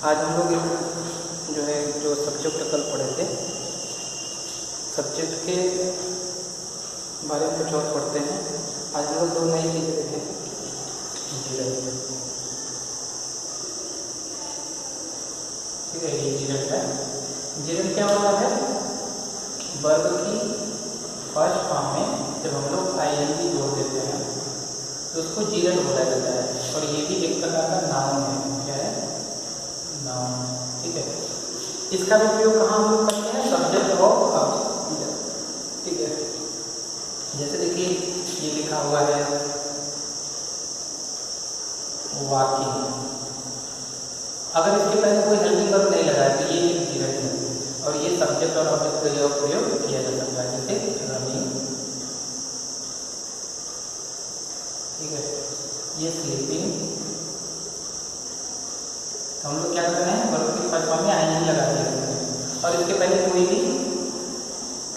आज हम लोग जो है जो सब्जेक्ट कल पढ़े थे, सब्जेक्ट के बारे में कुछ और पढ़ते हैं। आज हम लोग दो नई चीज़ें देखें। ठीक है, ये जीरट है। जीरट क्या होता है? वर्ब की फर्स्ट फॉर्म में जब हम लोग आईएनजी जोड़ देते हैं तो उसको जीरट बोला जाता है, और ये भी एक प्रकार का नाउन है। क्या है? नाउन। ठीक है, इसका भी प्रयोग कहाँ हम लोग करते हैं? सब्जेक्ट और ऑब्जेक्ट। ठीक है, जैसे देखिए ये लिखा हुआ है वॉकिंग। अगर इसके पहले कोई हेल्पिंग वर्ब नहीं लगा है तो ये एक जीरट है, और ये सब्जेक्ट और ऑब्जेक्ट का प्रयोग किया जा सकता है, जैसे रनिंग। ठीक है, ये स्लीपिंग। तो हम लोग क्या कर रहे हैं? वर्ब की फर्स्ट फॉर्म में आईएनजी लगा दिया, और इसके पहले कोई भी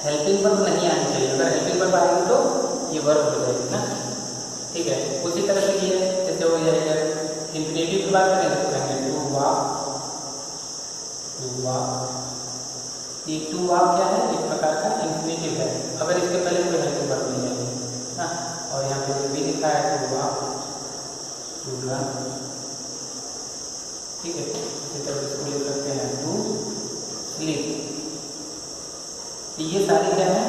हेल्पिंग वर्ब नहीं आनी चाहिए। अगर हेल्पिंग वर्ब आएगी तो ये वर्ब हो जाएगी ना। ठीक है, उसी तरह से ये जैसे हो जाएगा इंफिनिटिव की बात करें तो कहेंगे टू वॉक। टू वॉक, ये टू वॉक क्या है? एक प्रकार का इंफिनिटिव है, अगर इसके पहले कोई हेल्पिंग वर्ब नहीं आएगी ना। और यहाँ पे भी लिखा है टू वॉक, टू रन। ठीक है, इसी तरह इसको लिख सकते हैं टू स्लीप। ये सारी क्या है?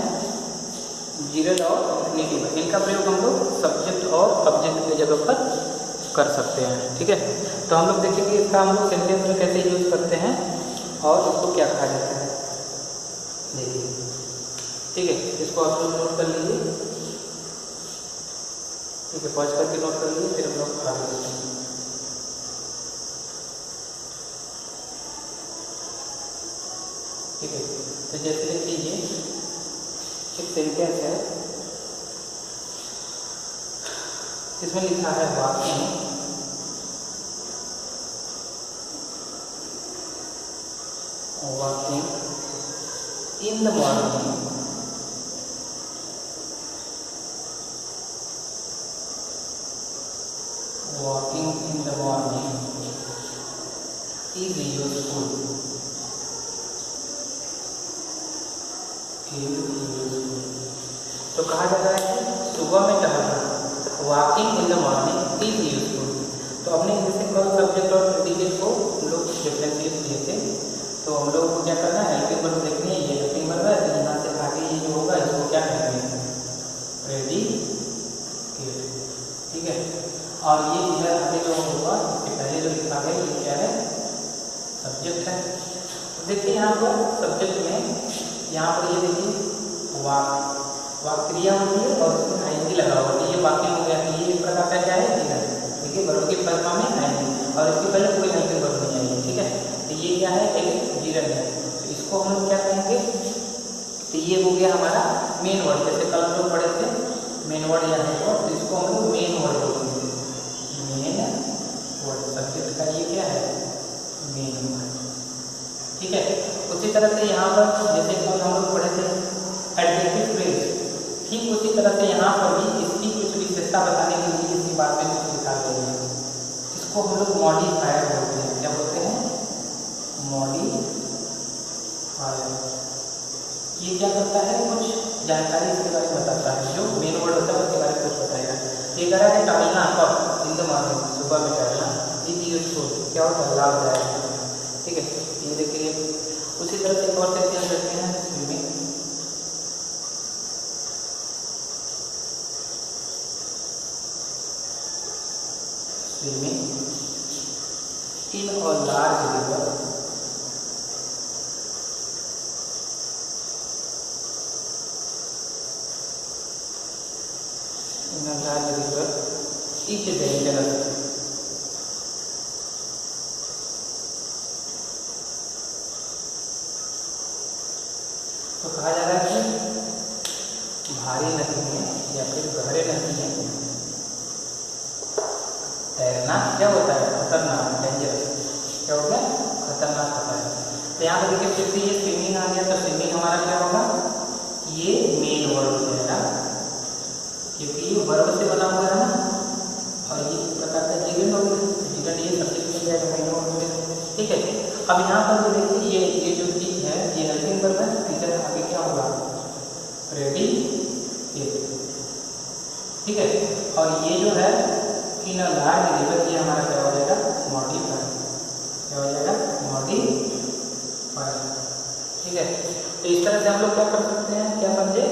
जीरट और इंफिनिटिव। इनका प्रयोग हम लोग सब्जेक्ट और ऑब्जेक्ट की जगह पर कर सकते हैं। ठीक है, तो हम लोग देखेंगे इसका हम लोग सेंटेंस में कैसे यूज करते हैं और उसको क्या कहा जाता है। देखिए, ठीक है, इसको आप लोग नोट कर लीजिए। ठीक है, पॉज करके नोट कर लीजिए, फिर हम लोग आगे बढ़ते हैं। ठीक है, तो जैसे देखिए ये एक सेंटेंस है, इसमें लिखा है walking. Walking in the morning walking in the morning is useful. तो कहा जा रहा है कि सुबह में टहलना, walking in the morning is useful. तो हमने जैसे कल सब्जेक्ट और प्रेडिकेट को हम लोग डिफरेंशिएट किए थे, तो हम लोग को क्या करना है? हेल्पिंग वर्ब देखनी है। ये हेल्पिंग वर्ब है, तो यहाँ से आगे ये जो होगा इसको क्या कहेंगे? प्रेडिकेट। ठीक है, और ये इधर आगे जो होगा इसके पहले जो लिखा है ये क्या है? सब्जेक्ट है। तो देखिए यहाँ पर सब्जेक्ट में यहाँ पर ये देखिए वाक, वाक क्रिया होती है और उसमें आईएनजी लगा हुआ है। ये वॉकिंग हो गया, ये एक प्रकार का क्या है? जीरट। ठीक है, वर्ब की फर्स्ट फॉर्म में आईएनजी, और इसके पहले कोई हेल्पिंग वर्ब नहीं आई है। ठीक है, तो ये क्या है? एक जीरट है। तो इसको हम लोग क्या कहेंगे? तो ये हो गया हमारा मेन वर्ड। जैसे कल हम लोग पढ़े थे मेन वर्ड या हेड वर्ड, तो इसको हम लोग मेन वर्ड बोलेंगे। मेन वर्ड सब्जेक्ट का ये क्या है? Main word. ठीक है, उसी तरह से यहाँ पर जैसे कल हम लोग पढ़े थे एडजेक्टिव फ्रेज, ठीक उसी तरह से यहाँ पर भी इसकी कुछ विशेषता बताने के लिए इसके बाद में कुछ लिखा गया है। इसको हम लोग मॉडिफायर बोलते हैं। क्या बोलते हैं? मॉडिफायर। ये क्या करता है? कुछ जानकारी इसके बारे में बताता है, जो मेन वर्ड होता है उसके बारे में कुछ बताएगा। ये कह रहा है टहलना, कब? इन द मॉर्निंग, सुबह में टहलना। इज यूजफुल, क्या होता है? लाभदायक है। ठीक है, ये देखिए उसी तरह से एक और सेंटेंस रखते हैं swimming. Swimming in a large river. In a large river is dangerous. तो कहा जा रहा है कि भारी नदी में या फिर गहरे नदी में तैरना क्या होता है? खतरनाक, डेंजरस। क्या होता है? खतरनाक होता है। तो यहाँ पर देखिए फिर से ये स्विमिंग आ गया, तो स्विमिंग हमारा क्या होगा? ये मेन वर्ड हो जाएगा, क्योंकि ये वर्ब से बना हुआ है ना, और ये प्रकार का जीवन हो गया। जीवन ये सब्जेक्ट में जाएगा, मेन वर्ड हो गया। ठीक है। अब यहाँ पर देखिए ये जो चीज है ये हेल्पिंग वर्ब है, इधर आगे क्या होगा प्रेडिकेट, ठीक है। और ये जो है इन अ लार्ज लेवल ये हमारा क्या हो जाएगा मॉडिफायर, क्या हो जाएगा मॉडिफायर, ठीक है। तो इस तरह से हम लोग क्या कर सकते हैं, क्या समझे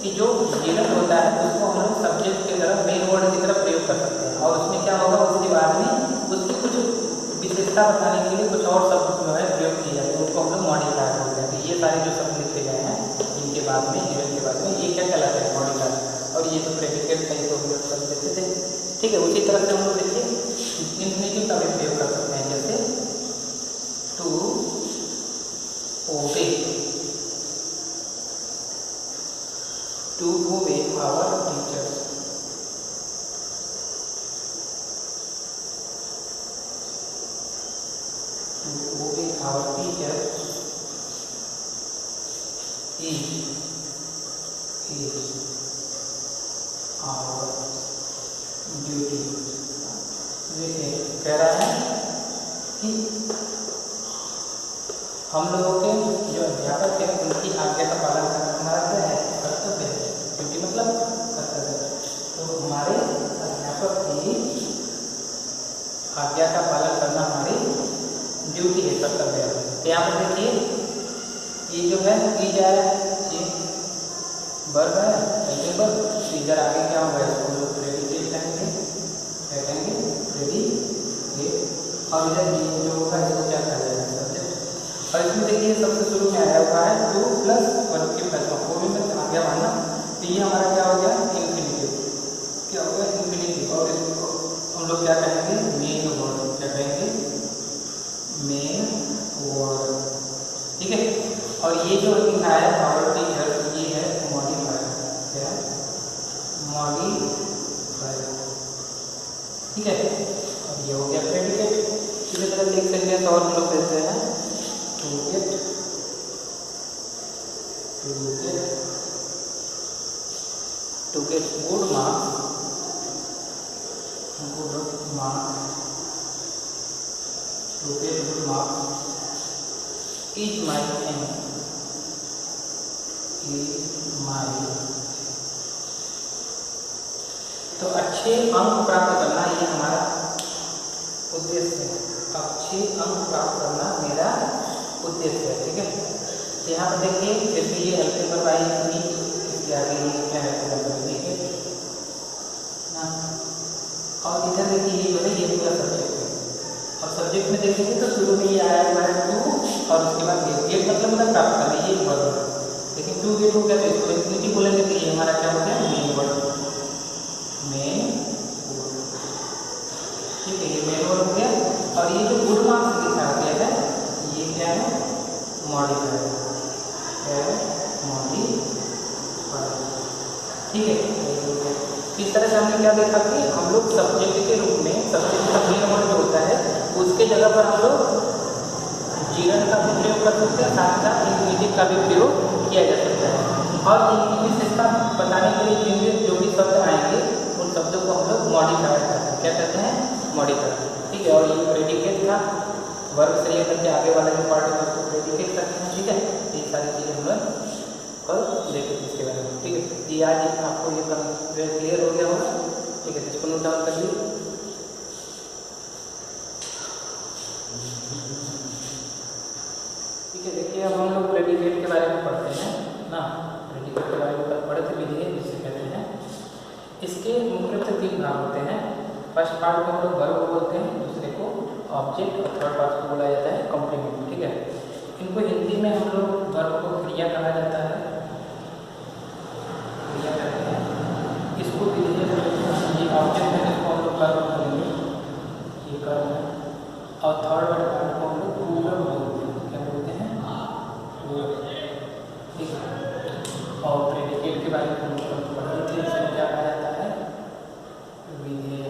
कि जो जीवन होता है उसको हम लोग सब्जेक्ट की तरफ मेन वर्ड की तरफ प्रयोग कर सकते हैं और उसमें क्या होगा उसके बाद में उसकी कुछ विशेषता बताने के लिए कुछ और शब्द जो है प्रयोग किए जाते हैं, उनको हम लोग मॉडिफायर बोलते हैं। तो ये सारे जो शब्द लिखे गए हैं इनके बाद में जीवन के बाद में ये क्या कहलाता है मॉडिफायर, और ये तो प्रेडिकेट का ही तो शब्द देते थे, ठीक है। उसी तरह से हम लोग देखिए इंफिनिटिव का भी प्रयोग कर सकते हैं, जैसे to obey, to obey our teachers, to obey our teacher is our duty। देखिए कह रहा है कि हम लोगों के जो अध्यापक है उनकी आज्ञा का पालन करना हमारा क्या है कर्तव्य है, ड्यूटी मतलब कर्तव्य। तो हमारे अध्यापक की आज्ञा का पालन करना हमारी ड्यूटी है, कर्तव्य है। तो यहाँ पर देखिए ये जो है की जा रहा है ये वर्ब है, इधर आगे क्या होगा इसको हम लोग प्रेडिकेट कहेंगे, क्या कहेंगे प्रेडिकेट, और इधर ये जो होगा इसको क्या कहा जाएगा सब्जेक्ट। और इसमें देखिए सबसे शुरू में आया हुआ है टू प्लस वर्ब के प्लस वो भी मैं आगे मानना, तो ये हमारा क्या हो गया इन्फिनिटिव, क्या होगा इन्फिनिटिव, और इसको हम लोग क्या कहेंगे मेन वर्ड, क्या कहेंगे मेन वर्ड, ठीक है। और ये जो लिखा है आवर टीचर ये है मॉडिफायर, क्या मॉडिफायर, ठीक है। और ये हो गया प्रेडिकेट। इसी तरह देख सकते हैं तो और हम लोग देते हैं to get good marks, to get good marks is my aim, तो अच्छे अंक प्राप्त करना ये हमारा उद्देश्य है, अच्छे अंक प्राप्त करना मेरा उद्देश्य है, ठीक है। तो यहाँ पर देखिए जैसे ये हेल्पिंग वर्ब आई थी, इसके आगे क्या है देखिए ना, और इधर देखिए ये जो है ये पूरा सब्जेक्ट है, और सब्जेक्ट में देखेंगे तो शुरू में ये आया हुआ है टू और उसके बाद गेट मतलब प्राप्त करना, ये वर्ब है। लेकिन टू गेट हो गया तो इसको इन्फिनिटिव बोलेंगे तो ये हमारा क्या हो गया मेन वर्ड, ठीक है, ये मेन वर्ड हो गया। और ये जो गुड मार्क्स लिखा गया है ये क्या है मॉडिफायर, क्या है मॉडिफायर, ठीक है। इस तरह से हमने क्या देखा कि हम लोग सब्जेक्ट के रूप में सब्जेक्ट का मेन वर्ड जो होता है उसके जगह पर हम लोग जीवन का भी प्रयोग कर सकते हैं, साथ ही साथ इन्फिनिटिव का भी प्रयोग किया जा सकता है। और इनकी विशेषता बताने के लिए जो भी शब्द आएंगे उन शब्दों को हम लोग मॉडिफायर करते हैं, क्या कहते हैं मॉडिफायर, ठीक है। और ये प्रेडिकेट था, वर्ब से लेकर के आगे वाला जो पार्ट है उसको प्रेडिकेट करते हैं, ठीक है। ये सारी चीज़ें हम लोग कल देखेंगे इसके बारे में, ठीक है। ये आज आपको ये क्लियर हो गया होगा, ठीक है। इसको नोट डाउन कर लीजिए, ठीक है। देखिए अब हम लोग प्रेडिकेट के बारे में पढ़ते हैं ना, प्रेडिकेट के बारे में कल पढ़े थे विधेय जिसे कहते हैं। इसके मुख्यतः तीन भाग होते हैं, फर्स्ट पार्ट को हम लोग वर्ब बोलते हैं, दूसरे को ऑब्जेक्ट और थर्ड पार्ट को बोला जाता है कॉम्प्लीमेंट, ठीक है। इनको हिंदी में हम लोग वर्ब को क्रिया कहा जाता है, क्रिया कहते हैं। इसको ये ऑब्जेक्ट है जिसको हम लोग कर्म बोलेंगे, ये कर्म है। और थर्ड वाले पार्ट को हम लोग रूलर बोलते हैं, क्या बोलते हैं रूलर, ठीक है। और प्रेडिकेट के बारे में हम लोग पढ़े थे, इसे क्या कहा जाता है विधेय,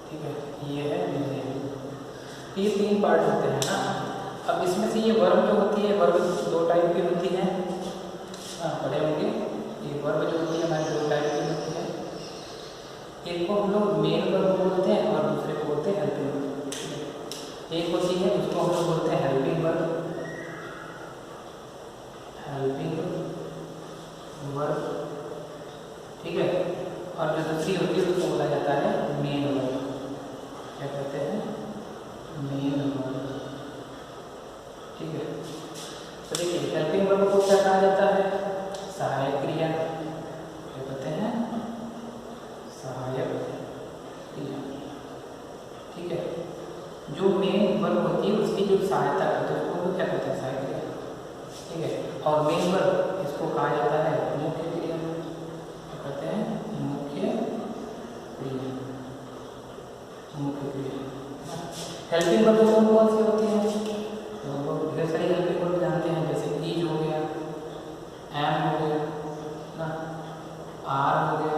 ठीक है, ये है विधेय। ये तीन पार्ट होते हैं ना। अब इसमें से ये वर्ब जो होती है, वर्ब दो टाइप की होती है, पढ़े होंगे। ये वर्ब जो होती है हमारी दो टाइप की होती है, एक को हम लोग मेन वर्ब बोलते हैं और दूसरे को बोलते हैं हेल्पिंग वर्ब। एक होती है उसको हम लोग बोलते हैं हेल्पिंग वर्ब, हेल्पिंग वर्ब, ठीक है। और जो दूसरी होती है उसको बोला जाता है मेन वर्ब। क्या कहते हैं? मेन वर्ब, ठीक है। तो देखिए हेल्पिंग वर्ब को क्या कहा जाता है? सहायक क्रिया। क्या कहते हैं? सहायक क्रिया, ठीक है। जो मेन वर्ब होती है उसकी जो सहायता करते हैं उसको क्या कहते हैं? सहायक क्रिया, ठीक है। और मेन वर्ब इसको कहा जाता है मुख्य क्रिया। क्या कहते हैं? मुख्य क्रिया, मुख्य क्रिया। हेल्पिंग वर्ब कौन कौन सी होती हैं? तो हम लोग ढेर सारी हेल्पिंग वर्ब जानते हैं, जैसे इज हो गया, एम हो गया ना, आर हो गया,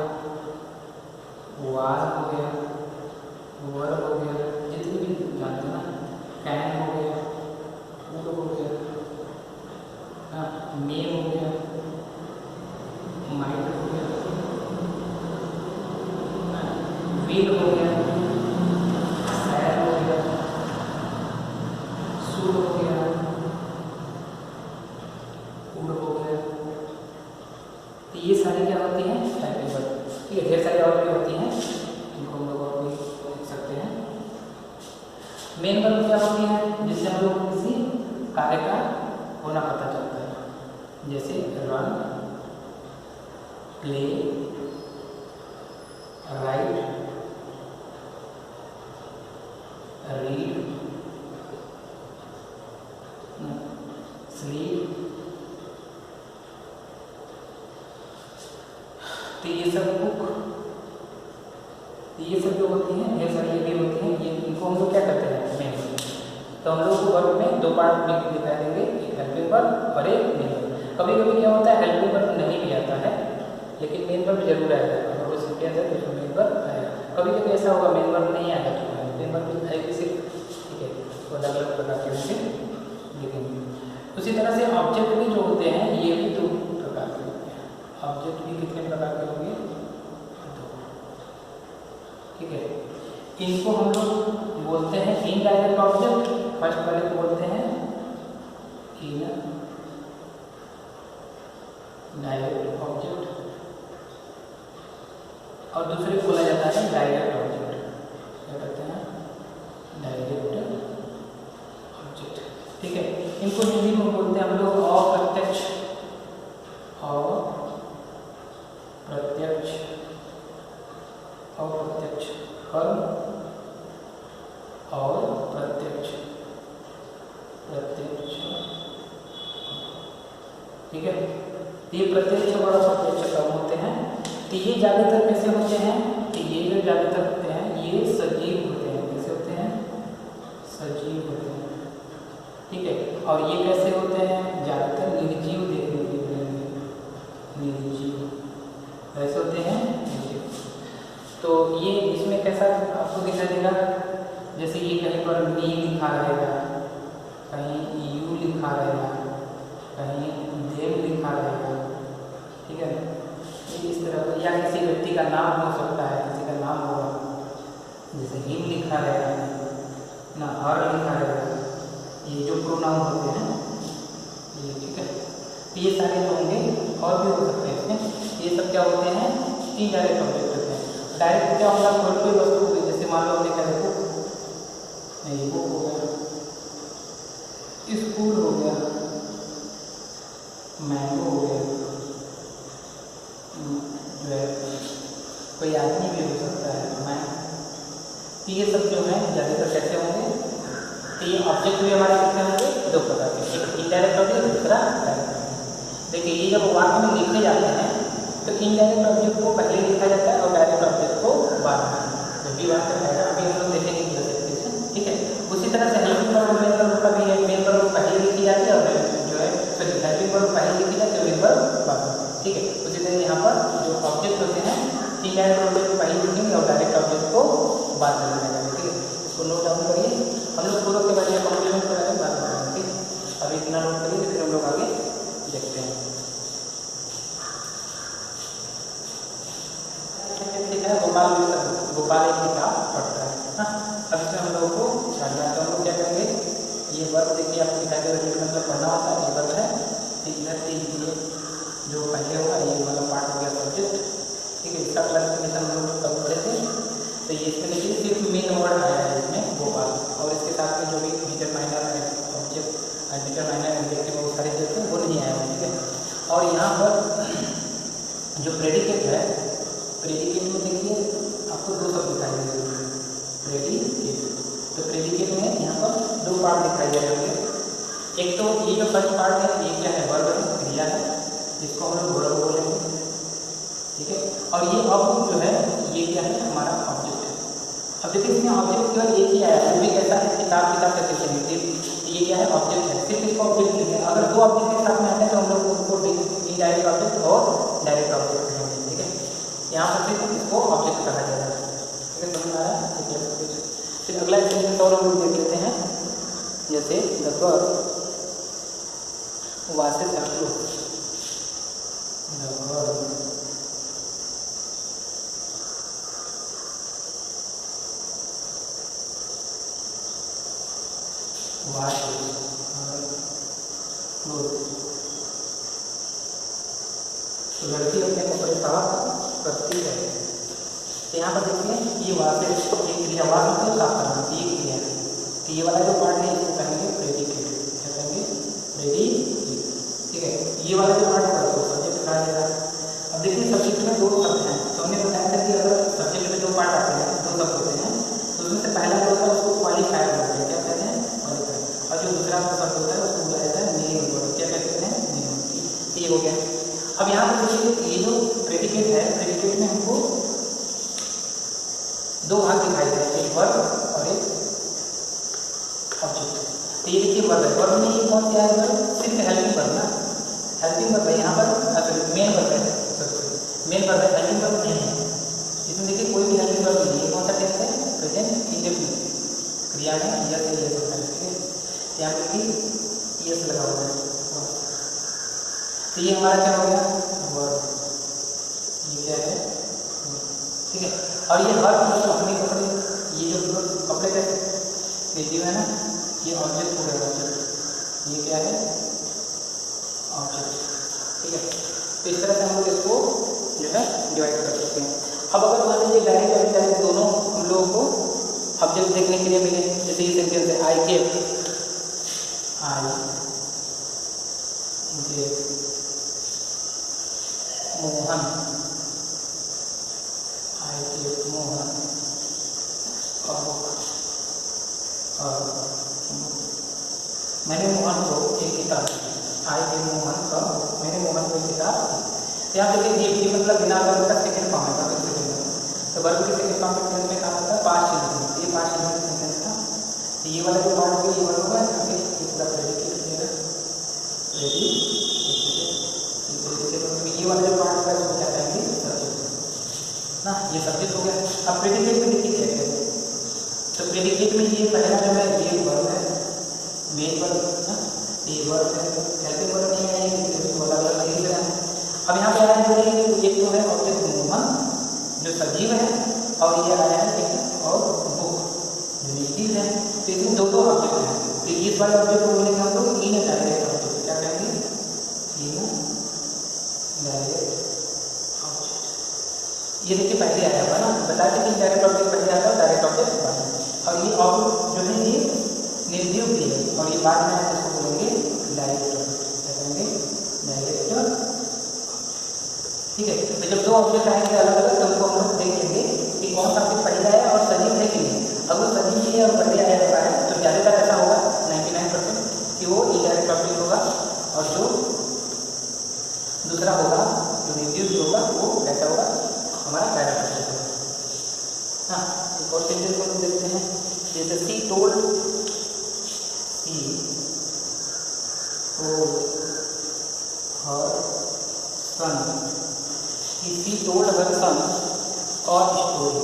वाज हो गया, वर्ब हो गया, जितनी भी जानते हैं ना, कैन हो गया, वुड हो गया, मे हो गया, माइट हो गया, विल हो गया, सैर हो गया, शुड हो गया, वुड हो गया। तो ये सारी क्या होती हैं? हेल्पिंग वर्ब, ठीक है। ढेर सारी और भी होती हैं, इनको हम लोग और भी लिख सकते हैं। मेन वर्ब क्या होती है? जिससे हम लोग किसी कार्य का होना पता चलता है, जैसे run, play, right, read, sleep. तो ये सब बुक, ये सब जो होती हैं ढेर सारी ये भी होती हैं, ये इनको हम लोग क्या करते हैं? Main verb. तो हम लोग वर्ब में दो पार्ट में दिखा देंगे, एक हेल्पिंग वर्ब और एक मेन वर्ब। कभी कभी क्या होता है हेल्पिंग वर्ब नहीं भी आता है, लेकिन मेन वर्ब जरूर आएगा। अगर वो सिंटेंस है तो उसमें मेन वर्ब आएगा। कभी कभी ऐसा होगा मेन वर्ब नहीं आएगा तो मेन वर्ब भी आएगी सिर्फ, ठीक है। तो अलग अलग प्रकार के होंगे, लेकिन उसी तरह से ऑब्जेक्ट भी जो होते हैं ये भी दो प्रकार के होते हैं। ऑब्जेक्ट भी कितने प्रकार के होंगे? दो, ठीक है। इनको हम लोग बोलते हैं इनडायरेक्ट ऑब्जेक्ट। फर्स्ट वाले को बोलते हैं इनडायरेक्ट ऑब्जेक्ट और दूसरे को बोला जाता है डायरेक्ट ऑब्जेक्ट। क्या कहते हैं? डायरेक्ट ऑब्जेक्ट, ठीक है। इनको हिंदी में बोलते हैं हम लोग अप्रत्यक्ष, अप्रत्यक्ष, अप्रत्यक्ष कर्म और प्रत्यक्ष, प्रत्यक्ष, ठीक है। ये प्रत्यक्ष और अप्रत्यक्ष कर्म होते हैं। तो ये ज़्यादातर कैसे होते हैं? कि ये जो ज़्यादातर होते हैं ये सजीव होते हैं। कैसे होते हैं? सजीव होते हैं, ठीक है। और ये कैसे होते हैं? ज़्यादातर निर्जीव देखने के लिए मिलेंगे, निर्जीव कैसे होते हैं? निर्जीव। तो ये इसमें कैसा आपको दिखाई देगा? जैसे ये कहीं पर मी लिखा रहेगा, कहीं यू लिखा रहेगा, कहीं देव लिखा रहेगा, ठीक है। ये इस तरह, या किसी व्यक्ति का नाम हो सकता है, किसी का नाम होगा, जैसे हिम लिखा रहेगा ना, हर लिखा रहेगा, ये जो प्रोनाउन होते हैं ये, ठीक है। तो ये सारे जो होंगे और भी हो सकते हैं इसमें। ये सब क्या होते हैं? इनडायरेक्ट ऑब्जेक्ट होते हैं। डायरेक्ट क्या होगा? कोई वस्तु, जैसे मान लो हमने क्या देखो, नहीं बुक हो गया, स्कूल हो गया, मैंगो हो गया, जो है कोई आदमी भी हो सकता है, मैं। तो ये सब जो है ज़्यादातर कैसे होंगे? तो ये ऑब्जेक्ट भी हमारे कितने होंगे? दो प्रकार के, एक इनडायरेक्ट ऑब्जेक्ट, दूसरा डायरेक्ट ऑब्जेक्ट। देखिए ये जब वाक्य में लिखे जाते हैं तो इनडायरेक्ट ऑब्जेक्ट को पहले लिखा जाता है और डायरेक्ट ऑब्जेक्ट को बाद में, जब भी वाक्य आएगा अभी हम लोग देखेंगे कि ठीक है। उसी तरह से हेल्पिंग वर्ब मेन वर्ब का भी है। मेन वर्ब पहले लिखी जाती है और जो है सॉरी हेल्पिंग वर्ब पहले लिखी जाती है, मेन वर्ब बाद में, ठीक है। उसी तरह यहाँ पर जो ऑब्जेक्ट होते हैं इनडायरेक्ट ऑब्जेक्ट को पहले लिखेंगे और डायरेक्ट ऑब्जेक्ट को बाद में लिखा जाएगा, ठीक है। इसको नोट डाउन करिए। हम लोग पूर्वक के बारे में कंक्लूजन कराएंगे बाद में, ठीक है। अभी इतना नोट करिए, फिर हम लोग आगे देखते हैं। गोपाल एक किताब पढ़ता है। अब इसमें हम लोगों को जानना है, तो हम लोग क्या वर्ब देखिए आपको दिखाई दे रहा है, मतलब पढ़ना होता है, ये वर्ब है। फिर इधर से ये जो पहले होगा ये वाला पार्ट हो गया सब्जेक्ट, ठीक है। इसका क्लासिफिकेशन हम लोग कब पढ़े थे, तो ये इसमें देखिए सिर्फ मेन वर्ड आया है इसमें भोपाल, और इसके साथ में जो भी डिटरमाइनर ऑब्जेक्ट डिटरमाइनर एडजेक्टिव बहुत सारे जो थे वो नहीं आए हैं, ठीक है। और यहाँ पर जो प्रेडिकेट है, प्रेडिकेट में देखिए आपको दो शब्द दिखाई दे रहे हैं, प्रेडिकेट। तो प्रेडिकेट में यहाँ पर दो पार्ट दिखाई दे रहे होंगे। एक तो ये जो फर्स्ट पार्ट है ये क्या है, वर्ब है, क्रिया है, जिसको हम लोग वर्ब बोलेंगे, ठीक है। और ये अब जो है ये क्या है, हमारा ऑब्जेक्ट है। अब देखिए इसमें ऑब्जेक्ट केवल एक ही आया है, वो भी कैसा है, किताब करके चलेंगे, ये क्या है, ऑब्जेक्ट है, सिर्फ इसको ऑब्जेक्ट नहीं है। अगर दो ऑब्जेक्ट के साथ में आते हैं तो हम लोग उसको इनडायरेक्ट ऑब्जेक्ट और डायरेक्ट ऑब्जेक्ट कहेंगे, ठीक है। यहाँ पर सिर्फ इसको ऑब्जेक्ट कहा जाएगा, ठीक है, समझ आया, ठीक है। फिर अगला सेंटेंस और हम लोग देख लेते हैं, जैसे the girl washes her clothes, the girl washes her clothes। तो लड़की अपने कपड़े साफ करती है। तो यहाँ पर देखिए ये वाशेस एक क्रिया, वाश मतलब साफ करना, ये क्रिया है। तो ये वाला जो पार्ट है इसको कहेंगे प्रेडिकेट, क्या कहेंगे, प्रेडिकेट, ठीक है। ये वाला जो पार्ट है उसको सब्जेक्ट कहा जाएगा। अब देखिए सब्जेक्ट में दो शब्द हैं, तो हमने बताया था कि अगर सब्जेक्ट में दो पार्ट आते हैं, दो शब्द होते हैं, तो उसमें से पहला जो होता है उसको क्वालिफायर बोलते हैं, क्या कहते हैं, क्वालिफायर। और जो दूसरा शब्द होता है उसको बोला जाता है मेन वर्ब, क्या कहते हैं, मेन वर्ब। ये हो गया। अब यहाँ पर देखिए ये जो प्रेडिकेट है, प्रेडिकेट में हमको दो भाग दिखाई दे रहे हैं, एक वर्ब और एक ऑब्जेक्ट। तो ये देखिए वर्ब है, वर्ब में ये कौन सा है, वर्ब सिर्फ हेल्पिंग वर्ब ना, हेल्पिंग वर्ब है। यहाँ पर मेन वर्ब है, मेन वर्ब है, हेल्पिंग वर्ब नहीं है। इसमें देखिए कोई भी हेल्पिंग वर्ब नहीं है। कौन सा टेंस है, प्रेजेंट इंडेफिनिट क्रिया है, यस है, यस होता है, ठीक है। यहाँ पर देखिए यस लगा हुआ है, तो ये हमारा क्या हो गया, वर्ब, ये क्या है, ठीक है। और ये हर मतलब अपने कपड़े, ये जो कपड़े का जो है ना, ये ऑब्जेक्ट हो गया, ऑब्जेक्ट, ये क्या है, ऑब्जेक्ट, ठीक है। तो इस तरह से हम लोग इसको जो है डिवाइड कर सकते हैं। अब अगर मान लीजिए डायरेक्ट और इनडायरेक्ट दोनों हम लोगों को ऑब्जेक्ट देखने के लिए मिले, जैसे ये सेंटेंस है, I gave Mohan, I gave Mohan मैंने मोहन को एक किताब, आई गेव मोहन का, मैंने मोहन को एक किताब। यहाँ पे देखिए ये मतलब बिना वर्ब का सेकंड फॉर्म है, तो वर्ब के सेकंड फॉर्म के टेंस में काम होता है पास्ट इंडिफिनिट, ये पास्ट इंडिफिनिट सेंटेंस था। तो ये वाला जो पार्ट होगा ये वर्ब होगा, यहाँ पे ये पूरा प्रेडिकेट है, रेडी, ये वाला जो पार्ट होगा इसको क्या कहेंगे, सब्जेक्ट ना, ये सब्जेक्ट हो गया। अब प्रेडिकेट में देखिए क्या है, तो प्रेडिकेट में ये पहला जो है ये वर्ब है, मेन वर्ब ना, ये वर्ब है, हेल्पिंग वर्ब नहीं है, ये अलग अलग नहीं है। अब यहाँ पे आया है एक तो है ऑब्जेक्ट मोहन जो सजीव है, और ये आया है एक और बुक जो निर्जीव है। तो इसमें दो दो ऑब्जेक्ट हैं, तो इस वाले ऑब्जेक्ट को बोलेंगे हम लोग इनडायरेक्ट ऑब्जेक्ट, क्या कहेंगे, इनडायरेक्ट ऑब्जेक्ट। ये देखिए पहले आया हुआ ना, बताया था कि इनडायरेक्ट ऑब्जेक्ट पहले आता है, डायरेक्ट ऑब्जेक्ट बाद में। और ये ऑब्जेक्ट जो है ये निर्जीव भी है, और ये बाद में आया इसको बोलेंगे डायरेक्ट ऑब्जेक्ट, क्या कहेंगे, डायरेक्ट, ठीक है। तो जब दो ऑब्जेक्ट आएंगे अलग अलग, तो उनको हम लोग देख लेंगे कि कौन सा ऑब्जेक्ट पहले आया और सजीव है कि नहीं। अगर सजीव भी है और पहले आया हुआ है तो ज़्यादातर ऐसा होगा 99% कि वो इनडायरेक्ट ऑब्जेक्ट होगा, और जो दूसरा होगा जो निर्जीव भी होगा वो कैसा होगा, हमारा डायरेक्ट ऑब्जेक्ट होगा। हाँ, एक और सेंटेंस को देखते हैं, जैसे she told her son, She told her son और स्टोरी,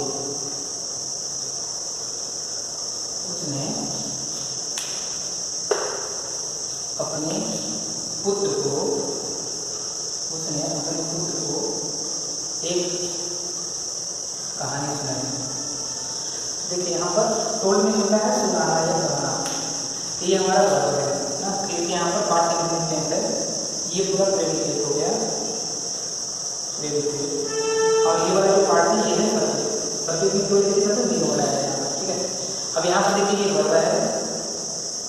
उसने अपने पुत्र को एक कहानी सुनाई। देखिए यहाँ पर टोल्ड में सुना है, सुनाना या कहना। तो ये हमारा वर्ब है ना, क्योंकि यहाँ पर पास्ट कंटिन्यूस टेंस है, ये पूरा प्रेडिकेट हो गया, प्रेडिकेट। और ये वाला जो पार्ट है ये है सब्जेक्ट, सब्जेक्ट में कोई मतलब नहीं हो रहा है यहाँ पर, ठीक है। अब यहाँ पर देखिए ये वर्ब है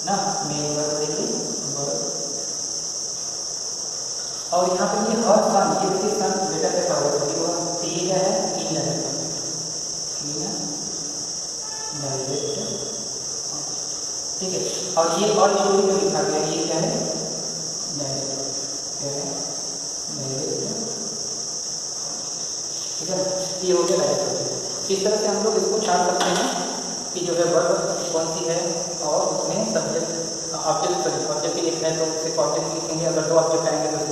ना, मेन वर्ब देखिए वर्ब, और यहाँ पर ये हर सन, ये देखिए सन बेटा कैसा होगा, तो ये क्या है, इन है, ठीक है। और ये और जो लिखा गया ये क्या है, डायरेक्ट, क्या है डायरेक्ट, ठीक है। ये हो गया डायरेक्ट। इस तरह से हम लोग इसको छाट सकते हैं कि जो है वर्ब कौन सी है, और उसमें सब्जेक्ट ऑब्जेक्ट लिखना है तो उससे ऑब्जेक्ट लिखेंगे, अगर दो ऑब्जेक्ट आएंगे तो